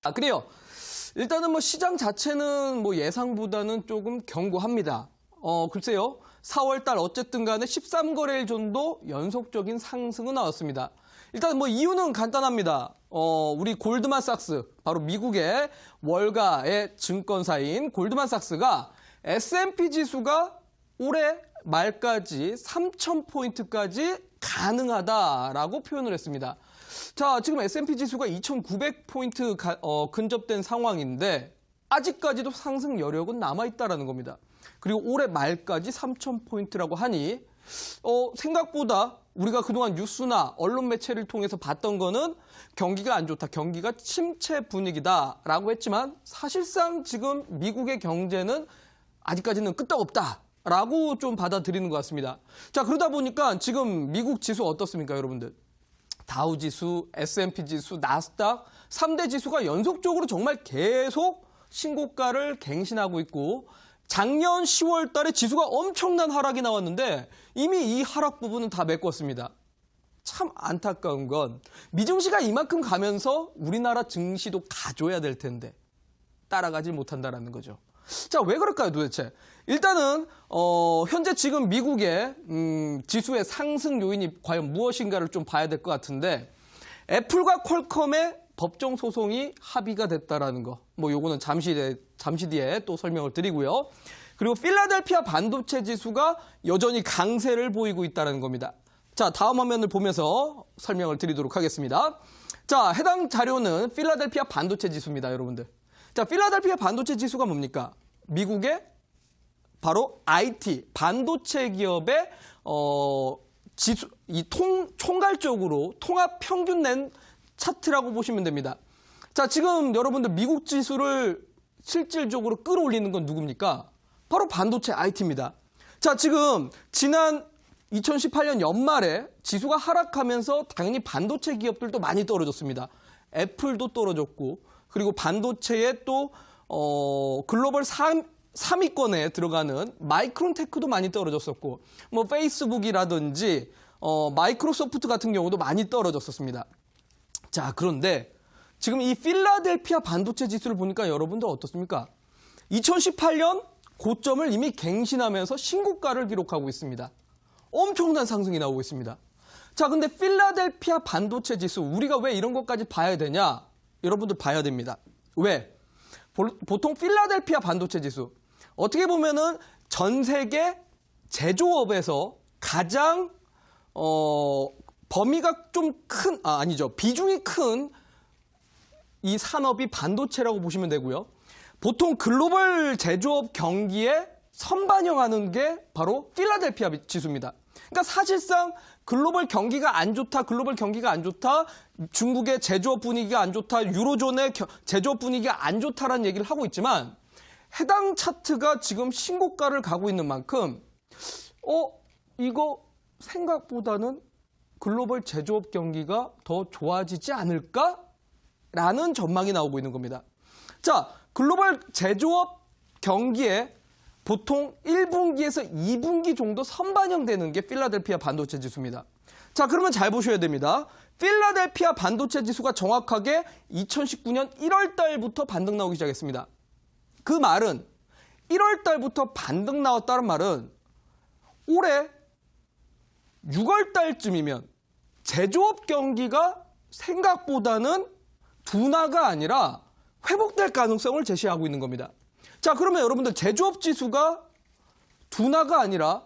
그래요. 일단은 뭐 시장 자체는 뭐 예상보다는 조금 견고합니다. 글쎄요. 4월 달 어쨌든 간에 13거래일 정도 연속적인 상승은 나왔습니다. 일단 뭐 이유는 간단합니다. 우리 골드만삭스, 바로 미국의 월가의 증권사인 골드만삭스가 S&P 지수가 올해 말까지 3,000포인트까지 가능하다라고 표현을 했습니다. 자, 지금 S&P 지수가 2,900포인트 근접된 상황인데 아직까지도 상승 여력은 남아있다는 겁니다. 그리고 올해 말까지 3,000포인트라고 하니 생각보다 우리가 그동안 뉴스나 언론 매체를 통해서 봤던 거는 경기가 안 좋다, 경기가 침체 분위기다라고 했지만 사실상 지금 미국의 경제는 아직까지는 끄떡없다라고 좀 받아들이는 것 같습니다. 자, 그러다 보니까 지금 미국 지수 어떻습니까, 여러분들? 다우지수, S&P 지수, 나스닥 3대 지수가 연속적으로 정말 계속 신고가를 갱신하고 있고 작년 10월 달에 지수가 엄청난 하락이 나왔는데 이미 이 하락 부분은 다 메꿨습니다. 참 안타까운 건 미증시가 이만큼 가면서 우리나라 증시도 가줘야 될 텐데 따라가지 못한다는 거죠. 자, 왜 그럴까요, 도대체? 일단은 현재 지금 미국의 지수의 상승 요인이 과연 무엇인가를 좀 봐야 될 것 같은데 애플과 퀄컴의 법정 소송이 합의가 됐다라는 거. 뭐 요거는 잠시 뒤에 또 설명을 드리고요. 그리고 필라델피아 반도체 지수가 여전히 강세를 보이고 있다는 겁니다. 자, 다음 화면을 보면서 설명을 드리도록 하겠습니다. 자, 해당 자료는 필라델피아 반도체 지수입니다, 여러분들. 자, 필라델피아 반도체 지수가 뭡니까? 미국의 바로 IT, 반도체 기업의 지수, 총괄적으로 통합 평균 낸 차트라고 보시면 됩니다. 자, 지금 여러분들 미국 지수를 실질적으로 끌어올리는 건 누굽니까? 바로 반도체 IT입니다. 자, 지금 지난 2018년 연말에 지수가 하락하면서 당연히 반도체 기업들도 많이 떨어졌습니다. 애플도 떨어졌고 그리고 반도체에 또 글로벌 3위권에 들어가는 마이크론테크도 많이 떨어졌었고 뭐 페이스북이라든지 마이크로소프트 같은 경우도 많이 떨어졌었습니다. 자, 그런데 지금 이 필라델피아 반도체 지수를 보니까 여러분들 어떻습니까? 2018년 고점을 이미 갱신하면서 신고가를 기록하고 있습니다. 엄청난 상승이 나오고 있습니다. 자, 근데 필라델피아 반도체 지수 우리가 왜 이런 것까지 봐야 되냐? 여러분들 봐야 됩니다. 왜? 보통 필라델피아 반도체 지수 어떻게 보면은 전 세계 제조업에서 가장 범위가 좀 큰, 아니죠. 비중이 큰 이 산업이 반도체라고 보시면 되고요. 보통 글로벌 제조업 경기에 선반영하는 게 바로 필라델피아 지수입니다. 그러니까 사실상 글로벌 경기가 안 좋다, 중국의 제조업 분위기가 안 좋다, 유로존의 제조업 분위기가 안 좋다라는 얘기를 하고 있지만 해당 차트가 지금 신고가를 가고 있는 만큼 이거 생각보다는 글로벌 제조업 경기가 더 좋아지지 않을까라는 전망이 나오고 있는 겁니다. 자, 글로벌 제조업 경기에 보통 1분기에서 2분기 정도 선반영되는 게 필라델피아 반도체 지수입니다. 자, 그러면 잘 보셔야 됩니다. 필라델피아 반도체 지수가 정확하게 2019년 1월 달부터 반등 나오기 시작했습니다. 그 말은 1월 달부터 반등 나왔다는 말은 올해 6월 달쯤이면 제조업 경기가 생각보다는 둔화가 아니라 회복될 가능성을 제시하고 있는 겁니다. 자, 그러면 여러분들 제조업 지수가 둔화가 아니라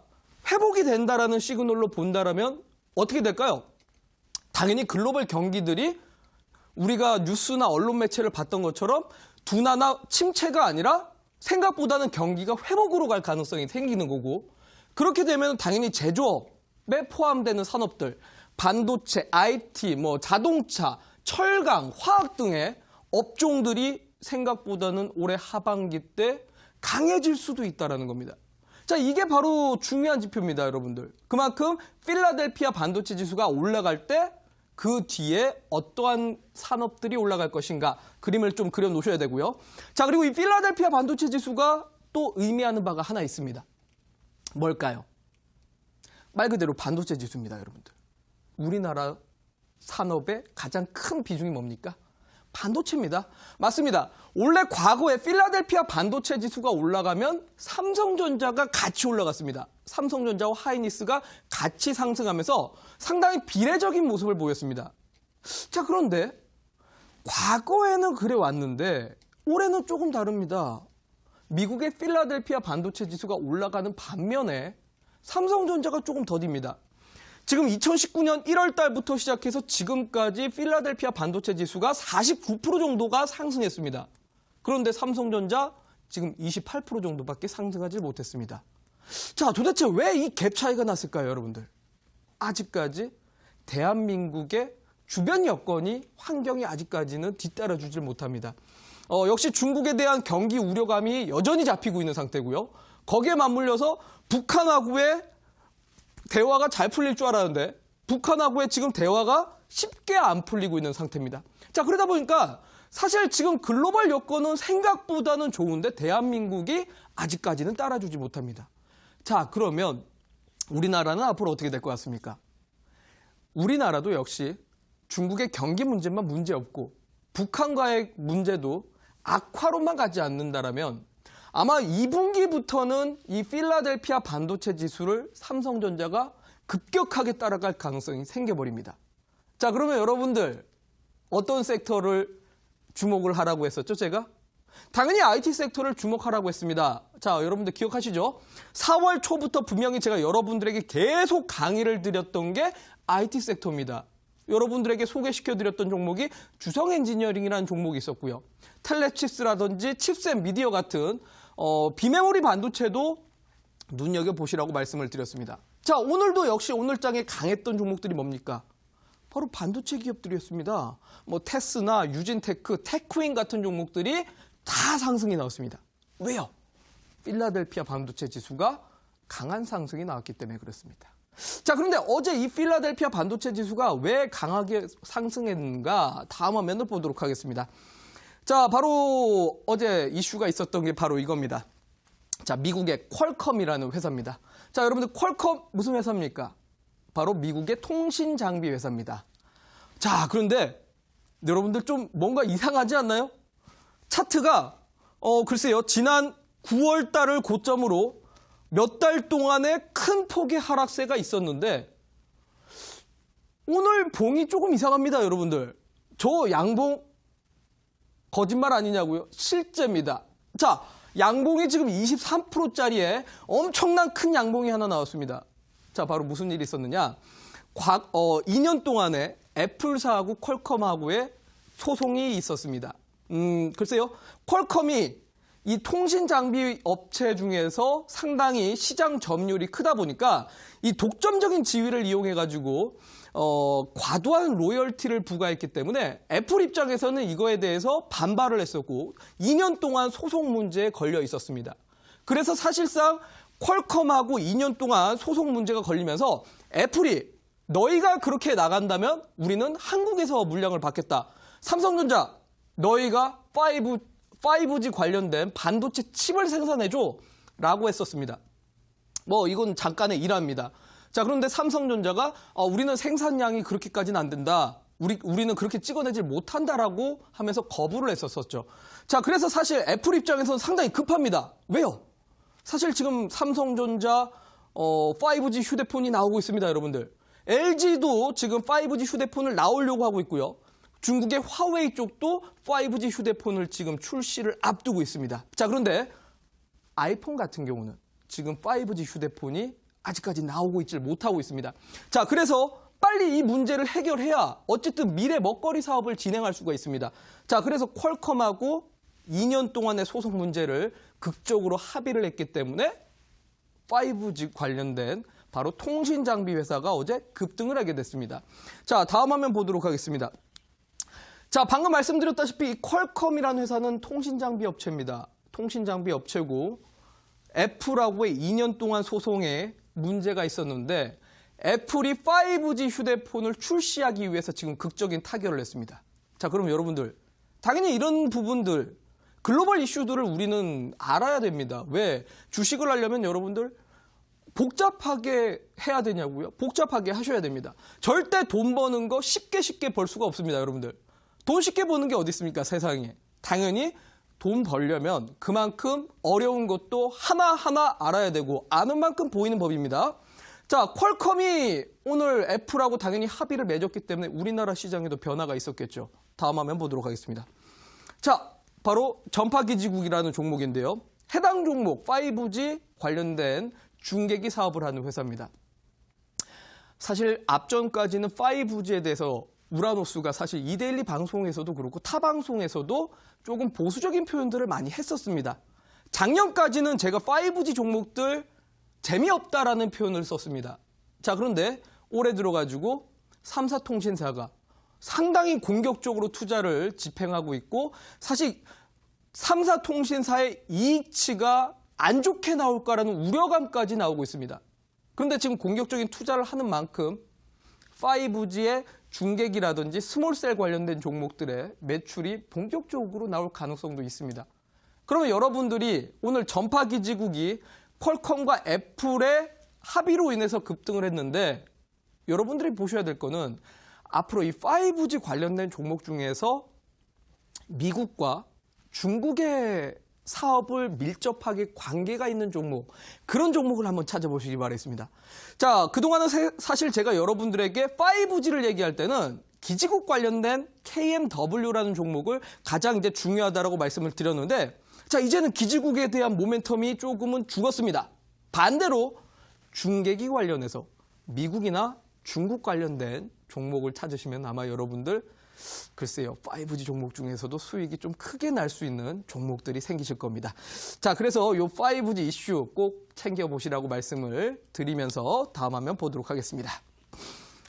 회복이 된다라는 시그널로 본다라면 어떻게 될까요? 당연히 글로벌 경기들이 우리가 뉴스나 언론 매체를 봤던 것처럼 둔화나 침체가 아니라 생각보다는 경기가 회복으로 갈 가능성이 생기는 거고 그렇게 되면 당연히 제조업에 포함되는 산업들, 반도체, IT, 뭐 자동차, 철강, 화학 등의 업종들이 생각보다는 올해 하반기 때 강해질 수도 있다는 겁니다. 자, 이게 바로 중요한 지표입니다, 여러분들. 그만큼 필라델피아 반도체 지수가 올라갈 때 그 뒤에 어떠한 산업들이 올라갈 것인가 그림을 좀 그려 놓으셔야 되고요. 자, 그리고 이 필라델피아 반도체 지수가 또 의미하는 바가 하나 있습니다. 뭘까요? 말 그대로 반도체 지수입니다, 여러분들. 우리나라 산업의 가장 큰 비중이 뭡니까? 반도체입니다. 맞습니다. 원래 과거에 필라델피아 반도체 지수가 올라가면 삼성전자가 같이 올라갔습니다. 삼성전자와 하이닉스가 같이 상승하면서 상당히 비례적인 모습을 보였습니다. 자, 그런데 과거에는 그래 왔는데 올해는 조금 다릅니다. 미국의 필라델피아 반도체 지수가 올라가는 반면에 삼성전자가 조금 더딥니다. 지금 2019년 1월 달부터 시작해서 지금까지 필라델피아 반도체 지수가 49% 정도가 상승했습니다. 그런데 삼성전자 지금 28% 정도밖에 상승하지 못했습니다. 자, 도대체 왜 이 갭 차이가 났을까요, 여러분들? 아직까지 대한민국의 주변 여건이 환경이 아직까지는 뒤따라주질 못합니다. 역시 중국에 대한 경기 우려감이 여전히 잡히고 있는 상태고요. 거기에 맞물려서 북한하고의 대화가 잘 풀릴 줄 알았는데 북한하고의 지금 대화가 쉽게 안 풀리고 있는 상태입니다. 자, 그러다 보니까 사실 지금 글로벌 여건은 생각보다는 좋은데 대한민국이 아직까지는 따라주지 못합니다. 자, 그러면 우리나라는 앞으로 어떻게 될 것 같습니까? 우리나라도 역시 중국의 경기 문제만 문제없고 북한과의 문제도 악화로만 가지 않는다라면 아마 2분기부터는 이 필라델피아 반도체 지수를 삼성전자가 급격하게 따라갈 가능성이 생겨버립니다. 자, 그러면 여러분들 어떤 섹터를 주목을 하라고 했었죠, 제가? 당연히 IT 섹터를 주목하라고 했습니다. 자, 여러분들 기억하시죠? 4월 초부터 분명히 제가 여러분들에게 계속 강의를 드렸던 게 IT 섹터입니다. 여러분들에게 소개시켜드렸던 종목이 주성 엔지니어링이라는 종목이 있었고요. 텔레칩스라든지 칩셋 미디어 같은 비메모리 반도체도 눈여겨보시라고 말씀을 드렸습니다. 자, 오늘도 역시 오늘장에 강했던 종목들이 뭡니까? 바로 반도체 기업들이었습니다. 뭐 테스나 유진테크, 테크윈 같은 종목들이 다 상승이 나왔습니다. 왜요? 필라델피아 반도체 지수가 강한 상승이 나왔기 때문에 그렇습니다. 자, 그런데 어제 이 필라델피아 반도체 지수가 왜 강하게 상승했는가? 다음 화면을 보도록 하겠습니다. 자, 바로 어제 이슈가 있었던 게 바로 이겁니다. 자, 미국의 퀄컴이라는 회사입니다. 자, 여러분들 퀄컴 무슨 회사입니까? 바로 미국의 통신 장비 회사입니다. 자, 그런데 여러분들 좀 뭔가 이상하지 않나요? 차트가 글쎄요, 지난 9월 달을 고점으로 몇 달 동안의 큰 폭의 하락세가 있었는데 오늘 봉이 조금 이상합니다, 여러분들. 저 양봉 거짓말 아니냐고요? 실제입니다. 자, 양봉이 지금 23%짜리에 엄청난 큰 양봉이 하나 나왔습니다. 자, 바로 무슨 일이 있었느냐? 2년 동안에 애플사하고 퀄컴하고의 소송이 있었습니다. 글쎄요, 퀄컴이 이 통신 장비 업체 중에서 상당히 시장 점유율이 크다 보니까 이 독점적인 지위를 이용해가지고 과도한 로열티를 부과했기 때문에 애플 입장에서는 이거에 대해서 반발을 했었고 2년 동안 소송 문제에 걸려 있었습니다. 그래서 사실상 퀄컴하고 2년 동안 소송 문제가 걸리면서 애플이 너희가 그렇게 나간다면 우리는 한국에서 물량을 받겠다. 삼성전자 너희가 5G 관련된 반도체 칩을 생산해줘 라고 했었습니다. 뭐 이건 잠깐의 일화입니다. 자, 그런데 삼성전자가 우리는 생산량이 그렇게까지는 안 된다. 우리는 그렇게 찍어내질 못한다라고 하면서 거부를 했었죠. 자, 그래서 사실 애플 입장에서는 상당히 급합니다. 왜요? 사실 지금 삼성전자 5G 휴대폰이 나오고 있습니다, 여러분들. LG도 지금 5G 휴대폰을 나오려고 하고 있고요. 중국의 화웨이 쪽도 5G 휴대폰을 지금 출시를 앞두고 있습니다. 자, 그런데 아이폰 같은 경우는 지금 5G 휴대폰이 아직까지 나오고 있질 못하고 있습니다. 자, 그래서 빨리 이 문제를 해결해야 어쨌든 미래 먹거리 사업을 진행할 수가 있습니다. 자, 그래서 퀄컴하고 2년 동안의 소송 문제를 극적으로 합의를 했기 때문에 5G 관련된 바로 통신 장비 회사가 어제 급등을 하게 됐습니다. 자, 다음 화면 보도록 하겠습니다. 자, 방금 말씀드렸다시피 이 퀄컴이라는 회사는 통신장비 업체입니다. 통신장비 업체고 애플하고의 2년 동안 소송에 문제가 있었는데 애플이 5G 휴대폰을 출시하기 위해서 지금 극적인 타결을 했습니다. 자, 그럼 여러분들 당연히 이런 부분들 글로벌 이슈들을 우리는 알아야 됩니다. 왜? 주식을 하려면 여러분들 복잡하게 해야 되냐고요? 복잡하게 하셔야 됩니다. 절대 돈 버는 거 쉽게 벌 수가 없습니다, 여러분들. 돈 쉽게 버는 게 어디 있습니까, 세상에. 당연히 돈 벌려면 그만큼 어려운 것도 하나하나 알아야 되고 아는 만큼 보이는 법입니다. 자, 퀄컴이 오늘 애플하고 당연히 합의를 맺었기 때문에 우리나라 시장에도 변화가 있었겠죠. 다음 화면 보도록 하겠습니다. 자, 바로 전파기지국이라는 종목인데요. 해당 종목 5G 관련된 중계기 사업을 하는 회사입니다. 사실 앞전까지는 5G에 대해서 우라노스가 사실 이데일리 방송에서도 그렇고 타 방송에서도 조금 보수적인 표현들을 많이 했었습니다. 작년까지는 제가 5G 종목들 재미없다라는 표현을 썼습니다. 자, 그런데 올해 들어가지고 3사통신사가 상당히 공격적으로 투자를 집행하고 있고 사실 3사통신사의 이익치가 안 좋게 나올까라는 우려감까지 나오고 있습니다. 그런데 지금 공격적인 투자를 하는 만큼 5G의 중계기라든지 스몰셀 관련된 종목들의 매출이 본격적으로 나올 가능성도 있습니다. 그러면 여러분들이 오늘 전파기지국이 퀄컴과 애플의 합의로 인해서 급등을 했는데 여러분들이 보셔야 될 거는 앞으로 이 5G 관련된 종목 중에서 미국과 중국의 사업을 밀접하게 관계가 있는 종목, 그런 종목을 한번 찾아보시기 바라겠습니다. 자, 그동안은 사실 제가 여러분들에게 5G를 얘기할 때는 기지국 관련된 KMW라는 종목을 가장 이제 중요하다라고 말씀을 드렸는데 자, 이제는 기지국에 대한 모멘텀이 조금은 죽었습니다. 반대로 중계기 관련해서 미국이나 중국 관련된 종목을 찾으시면 아마 여러분들 글쎄요, 5G 종목 중에서도 수익이 좀 크게 날 수 있는 종목들이 생기실 겁니다. 자, 그래서 이 5G 이슈 꼭 챙겨보시라고 말씀을 드리면서 다음 화면 보도록 하겠습니다.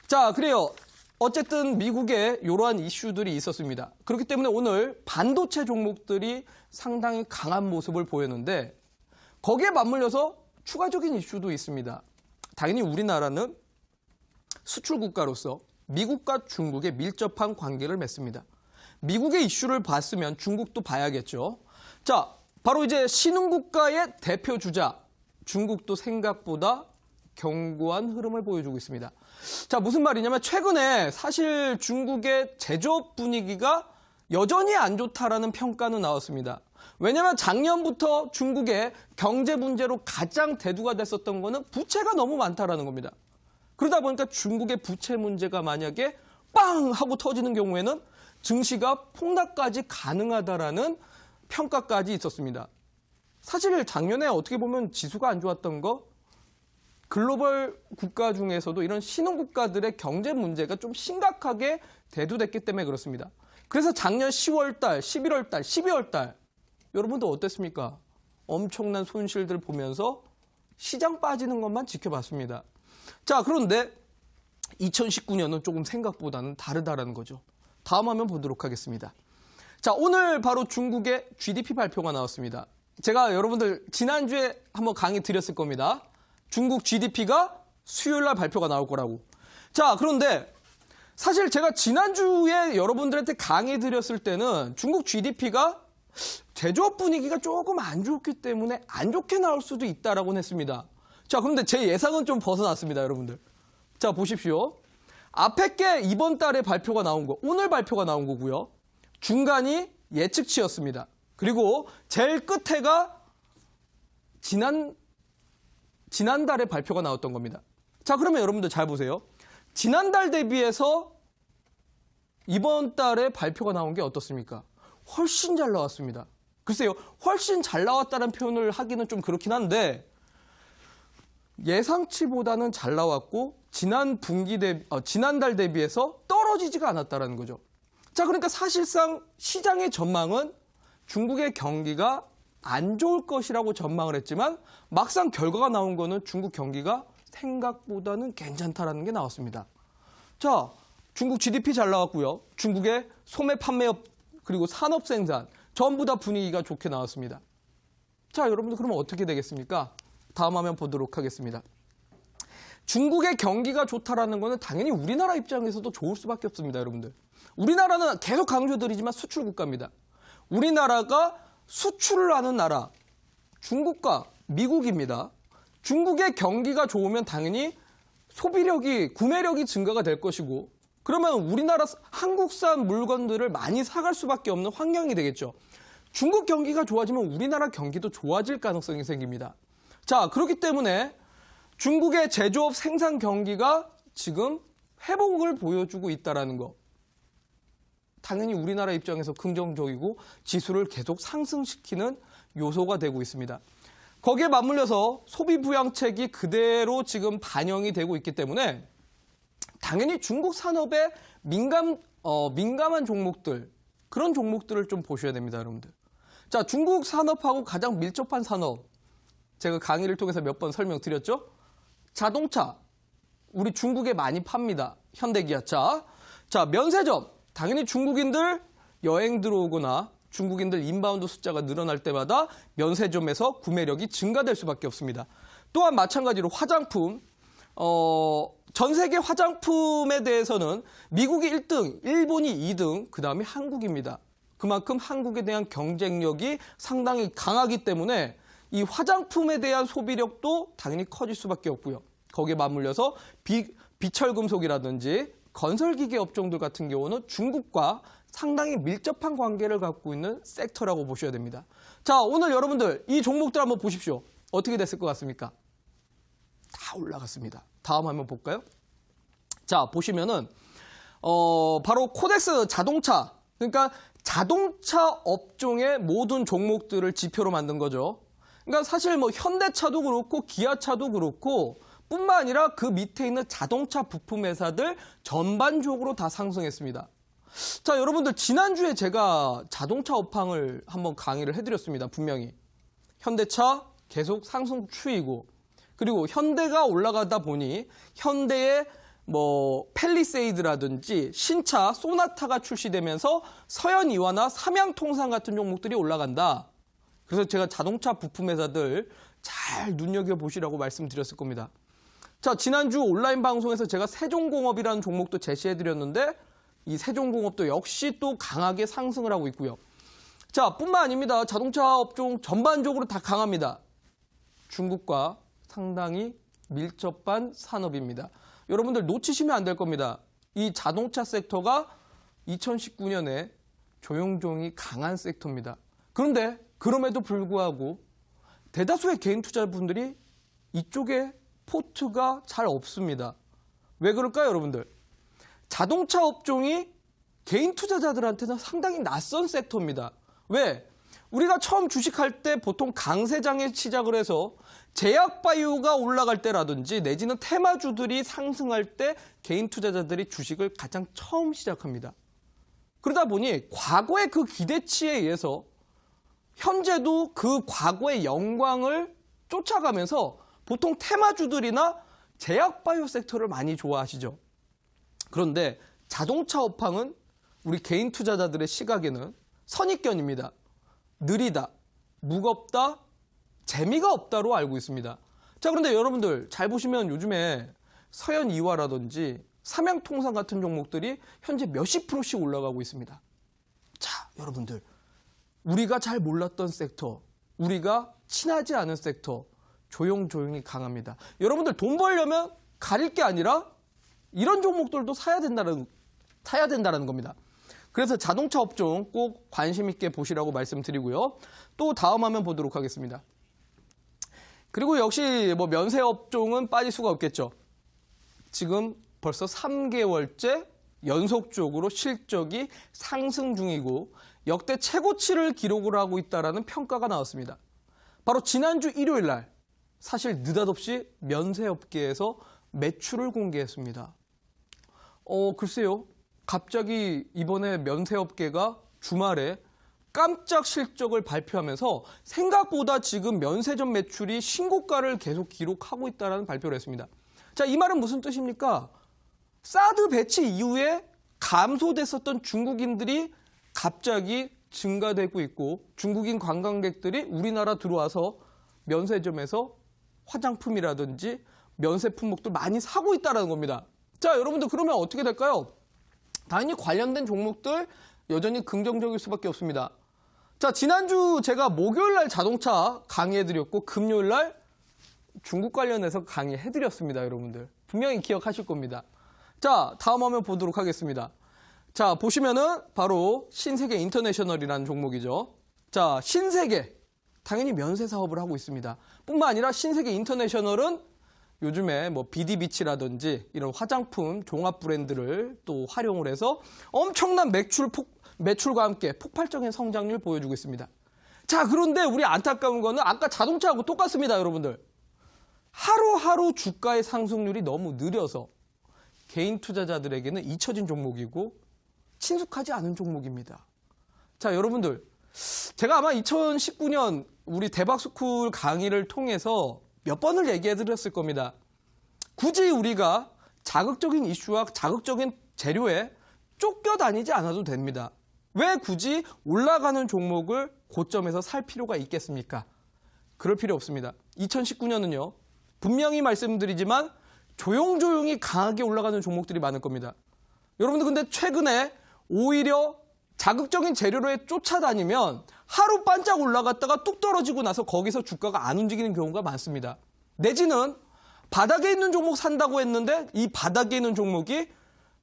자, 그래요. 어쨌든 미국에 이러한 이슈들이 있었습니다. 그렇기 때문에 오늘 반도체 종목들이 상당히 강한 모습을 보였는데 거기에 맞물려서 추가적인 이슈도 있습니다. 당연히 우리나라는 수출 국가로서 미국과 중국의 밀접한 관계를 맺습니다. 미국의 이슈를 봤으면 중국도 봐야겠죠. 자, 바로 이제 신흥국가의 대표 주자, 중국도 생각보다 견고한 흐름을 보여주고 있습니다. 자, 무슨 말이냐면 최근에 사실 중국의 제조업 분위기가 여전히 안 좋다라는 평가는 나왔습니다. 왜냐하면 작년부터 중국의 경제 문제로 가장 대두가 됐었던 거는 부채가 너무 많다라는 겁니다. 그러다 보니까 중국의 부채 문제가 만약에 빵 하고 터지는 경우에는 증시가 폭락까지 가능하다라는 평가까지 있었습니다. 사실 작년에 어떻게 보면 지수가 안 좋았던 거 글로벌 국가 중에서도 이런 신흥국가들의 경제 문제가 좀 심각하게 대두됐기 때문에 그렇습니다. 그래서 작년 10월 달, 11월 달, 12월 달 여러분들 어땠습니까? 엄청난 손실들 보면서 시장 빠지는 것만 지켜봤습니다. 자, 그런데 2019년은 조금 생각보다는 다르다라는 거죠. 다음 화면 보도록 하겠습니다. 자, 오늘 바로 중국의 GDP 발표가 나왔습니다. 제가 여러분들 지난주에 한번 강의 드렸을 겁니다. 중국 GDP가 수요일 날 발표가 나올 거라고. 자, 그런데 사실 제가 지난주에 여러분들한테 강의 드렸을 때는 중국 GDP가 제조업 분위기가 조금 안 좋기 때문에 안 좋게 나올 수도 있다라고 했습니다. 자, 그런데 제 예상은 좀 벗어났습니다, 여러분들. 자, 보십시오. 앞에 게 이번 달에 발표가 나온 거, 오늘 발표가 나온 거고요. 중간이 예측치였습니다. 그리고 제일 끝에가 지난달에 발표가 나왔던 겁니다. 자, 그러면 여러분들 잘 보세요. 지난달 대비해서 이번 달에 발표가 나온 게 어떻습니까? 훨씬 잘 나왔습니다. 글쎄요, 훨씬 잘 나왔다는 표현을 하기는 좀 그렇긴 한데 예상치보다는 잘 나왔고 지난달 대비해서 떨어지지가 않았다는 거죠. 자, 그러니까 사실상 시장의 전망은 중국의 경기가 안 좋을 것이라고 전망을 했지만 막상 결과가 나온 거는 중국 경기가 생각보다는 괜찮다라는 게 나왔습니다. 자, 중국 GDP 잘 나왔고요. 중국의 소매 판매업 그리고 산업 생산 전부 다 분위기가 좋게 나왔습니다. 자, 여러분들 그러면 어떻게 되겠습니까? 다음 화면 보도록 하겠습니다. 중국의 경기가 좋다라는 거는 당연히 우리나라 입장에서도 좋을 수밖에 없습니다, 여러분들. 우리나라는 계속 강조드리지만 수출 국가입니다. 우리나라가 수출을 하는 나라, 중국과 미국입니다. 중국의 경기가 좋으면 당연히 소비력이, 구매력이 증가가 될 것이고 그러면 우리나라 한국산 물건들을 많이 사갈 수밖에 없는 환경이 되겠죠. 중국 경기가 좋아지면 우리나라 경기도 좋아질 가능성이 생깁니다. 자, 그렇기 때문에 중국의 제조업 생산 경기가 지금 회복을 보여주고 있다는 거. 당연히 우리나라 입장에서 긍정적이고 지수를 계속 상승시키는 요소가 되고 있습니다. 거기에 맞물려서 소비 부양책이 그대로 지금 반영이 되고 있기 때문에 당연히 중국 산업에 민감한 종목들, 그런 종목들을 좀 보셔야 됩니다, 여러분들. 자, 중국 산업하고 가장 밀접한 산업, 제가 강의를 통해서 몇 번 설명드렸죠? 자동차, 우리 중국에 많이 팝니다. 현대기아차. 자, 면세점, 당연히 중국인들 여행 들어오거나 중국인들 인바운드 숫자가 늘어날 때마다 면세점에서 구매력이 증가될 수밖에 없습니다. 또한 마찬가지로 화장품, 전 세계 화장품에 대해서는 미국이 1등, 일본이 2등, 그 다음에 한국입니다. 그만큼 한국에 대한 경쟁력이 상당히 강하기 때문에 이 화장품에 대한 소비력도 당연히 커질 수밖에 없고요. 거기에 맞물려서 비철금속이라든지 건설기계 업종들 같은 경우는 중국과 상당히 밀접한 관계를 갖고 있는 섹터라고 보셔야 됩니다. 자, 오늘 여러분들 이 종목들 한번 보십시오. 어떻게 됐을 것 같습니까? 다 올라갔습니다. 다음 한번 볼까요? 자, 보시면은 바로 코덱스 자동차, 그러니까 자동차 업종의 모든 종목들을 지표로 만든 거죠. 그러니까 사실 뭐 현대차도 그렇고 기아차도 그렇고 뿐만 아니라 그 밑에 있는 자동차 부품 회사들 전반적으로 다 상승했습니다. 자, 여러분들 지난주에 제가 자동차 업황을 한번 강의를 해드렸습니다. 분명히 현대차 계속 상승 추이고, 그리고 현대가 올라가다 보니 현대의 뭐 팰리세이드라든지 신차 소나타가 출시되면서 서현이와나 삼양통상 같은 종목들이 올라간다. 그래서 제가 자동차 부품 회사들 잘 눈여겨보시라고 말씀드렸을 겁니다. 자, 지난주 온라인 방송에서 제가 세종공업이라는 종목도 제시해드렸는데 이 세종공업도 역시 또 강하게 상승을 하고 있고요. 자, 뿐만 아닙니다. 자동차 업종 전반적으로 다 강합니다. 중국과 상당히 밀접한 산업입니다. 여러분들 놓치시면 안 될 겁니다. 이 자동차 섹터가 2019년에 조용조용히 강한 섹터입니다. 그런데 그럼에도 불구하고 대다수의 개인 투자분들이 이쪽에 포트가 잘 없습니다. 왜 그럴까요, 여러분들? 자동차 업종이 개인 투자자들한테는 상당히 낯선 섹터입니다. 왜? 우리가 처음 주식할 때 보통 강세장에 시작을 해서 제약바이오가 올라갈 때라든지 내지는 테마주들이 상승할 때 개인 투자자들이 주식을 가장 처음 시작합니다. 그러다 보니 과거의 그 기대치에 의해서 현재도 그 과거의 영광을 쫓아가면서 보통 테마주들이나 제약바이오 섹터를 많이 좋아하시죠. 그런데 자동차 업황은 우리 개인 투자자들의 시각에는 선입견입니다. 느리다, 무겁다, 재미가 없다로 알고 있습니다. 자, 그런데 여러분들 잘 보시면 요즘에 서현이화라든지 삼양통상 같은 종목들이 현재 몇십 %씩 올라가고 있습니다. 자, 여러분들 우리가 잘 몰랐던 섹터, 우리가 친하지 않은 섹터 조용조용히 강합니다. 여러분들 돈 벌려면 가릴 게 아니라 이런 종목들도 사야 된다는 겁니다. 그래서 자동차 업종 꼭 관심 있게 보시라고 말씀드리고요. 또 다음 화면 보도록 하겠습니다. 그리고 역시 뭐 면세 업종은 빠질 수가 없겠죠. 지금 벌써 3개월째 연속적으로 실적이 상승 중이고 역대 최고치를 기록을 하고 있다는 평가가 나왔습니다. 바로 지난주 일요일 날 사실 느닷없이 면세업계에서 매출을 공개했습니다. 글쎄요. 갑자기 이번에 면세업계가 주말에 깜짝 실적을 발표하면서 생각보다 지금 면세점 매출이 신고가를 계속 기록하고 있다는 발표를 했습니다. 자, 이 말은 무슨 뜻입니까? 사드 배치 이후에 감소됐었던 중국인들이 갑자기 증가되고 있고 중국인 관광객들이 우리나라 들어와서 면세점에서 화장품이라든지 면세 품목들 많이 사고 있다는 겁니다. 자, 여러분들 그러면 어떻게 될까요? 당연히 관련된 종목들 여전히 긍정적일 수밖에 없습니다. 자, 지난주 제가 목요일 날 자동차 강의해드렸고 금요일 날 중국 관련해서 강의해드렸습니다. 여러분들 분명히 기억하실 겁니다. 자, 자, 다음 화면 보도록 하겠습니다. 자, 보시면은 바로 신세계 인터내셔널이라는 종목이죠. 자, 신세계. 당연히 면세 사업을 하고 있습니다. 뿐만 아니라 신세계 인터내셔널은 요즘에 뭐 비디비치라든지 이런 화장품 종합 브랜드를 또 활용을 해서 엄청난 매출과 함께 폭발적인 성장률을 보여주고 있습니다. 자, 그런데 우리 안타까운 거는 아까 자동차하고 똑같습니다, 여러분들. 하루하루 주가의 상승률이 너무 느려서 개인 투자자들에게는 잊혀진 종목이고 친숙하지 않은 종목입니다. 자, 여러분들. 제가 아마 2019년 우리 대박스쿨 강의를 통해서 몇 번을 얘기해 드렸을 겁니다. 굳이 우리가 자극적인 이슈와 자극적인 재료에 쫓겨다니지 않아도 됩니다. 왜 굳이 올라가는 종목을 고점에서 살 필요가 있겠습니까? 그럴 필요 없습니다. 2019년은요. 분명히 말씀드리지만 조용조용히 강하게 올라가는 종목들이 많을 겁니다. 여러분들 근데 최근에 오히려 자극적인 재료로에 쫓아다니면 하루 반짝 올라갔다가 뚝 떨어지고 나서 거기서 주가가 안 움직이는 경우가 많습니다. 내지는 바닥에 있는 종목 산다고 했는데 이 바닥에 있는 종목이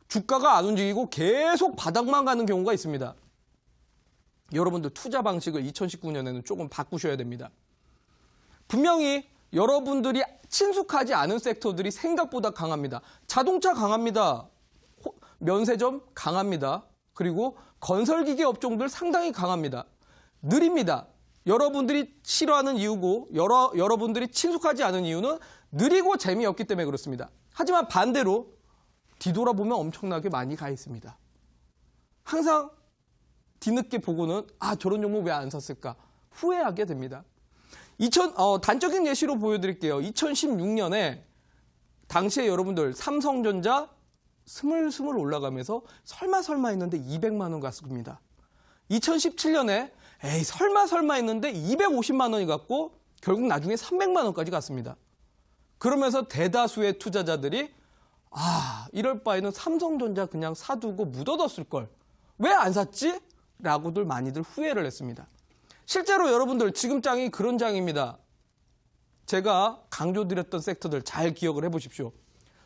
주가가 안 움직이고 계속 바닥만 가는 경우가 있습니다. 여러분들 투자 방식을 2019년에는 조금 바꾸셔야 됩니다. 분명히 여러분들이 친숙하지 않은 섹터들이 생각보다 강합니다. 자동차 강합니다. 면세점 강합니다. 그리고 건설기계 업종들 상당히 강합니다. 느립니다. 여러분들이 싫어하는 이유고 여러분들이 친숙하지 않은 이유는 느리고 재미없기 때문에 그렇습니다. 하지만 반대로 뒤돌아보면 엄청나게 많이 가 있습니다. 항상 뒤늦게 보고는 저런 종목 왜 안 샀을까 후회하게 됩니다. 단적인 예시로 보여드릴게요. 2016년에 당시에 여러분들 삼성전자 스물스물 올라가면서 설마 했는데 200만 원 갔습니다. 2017년에 설마 했는데 250만 원이 갔고 결국 나중에 300만 원까지 갔습니다. 그러면서 대다수의 투자자들이 이럴 바에는 삼성전자 그냥 사두고 묻어뒀을 걸. 왜 안 샀지? 라고들 많이들 후회를 했습니다. 실제로 여러분들 지금 장이 그런 장입니다. 제가 강조드렸던 섹터들 잘 기억을 해보십시오.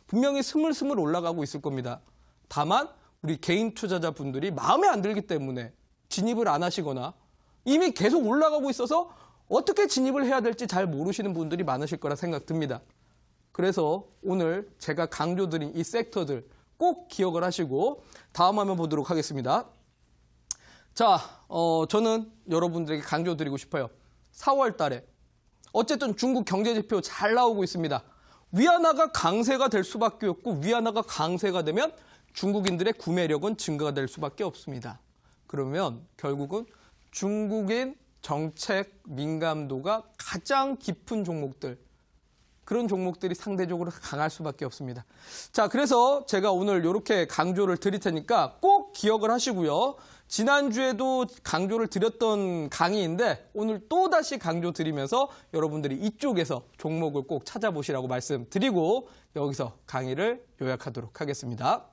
분명히 스물스물 올라가고 있을 겁니다. 다만 우리 개인 투자자분들이 마음에 안 들기 때문에 진입을 안 하시거나 이미 계속 올라가고 있어서 어떻게 진입을 해야 될지 잘 모르시는 분들이 많으실 거라 생각 듭니다. 그래서 오늘 제가 강조드린 이 섹터들 꼭 기억을 하시고 다음 화면 보도록 하겠습니다. 자, 저는 여러분들에게 강조드리고 싶어요. 4월 달에 어쨌든 중국 경제지표 잘 나오고 있습니다. 위안화가 강세가 될 수밖에 없고 위안화가 강세가 되면 중국인들의 구매력은 증가가 될 수밖에 없습니다. 그러면 결국은 중국인 정책 민감도가 가장 깊은 종목들, 그런 종목들이 상대적으로 강할 수밖에 없습니다. 자, 그래서 제가 오늘 이렇게 강조를 드릴 테니까 꼭 기억을 하시고요. 지난주에도 강조를 드렸던 강의인데 오늘 또다시 강조 드리면서 여러분들이 이쪽에서 종목을 꼭 찾아보시라고 말씀드리고 여기서 강의를 요약하도록 하겠습니다.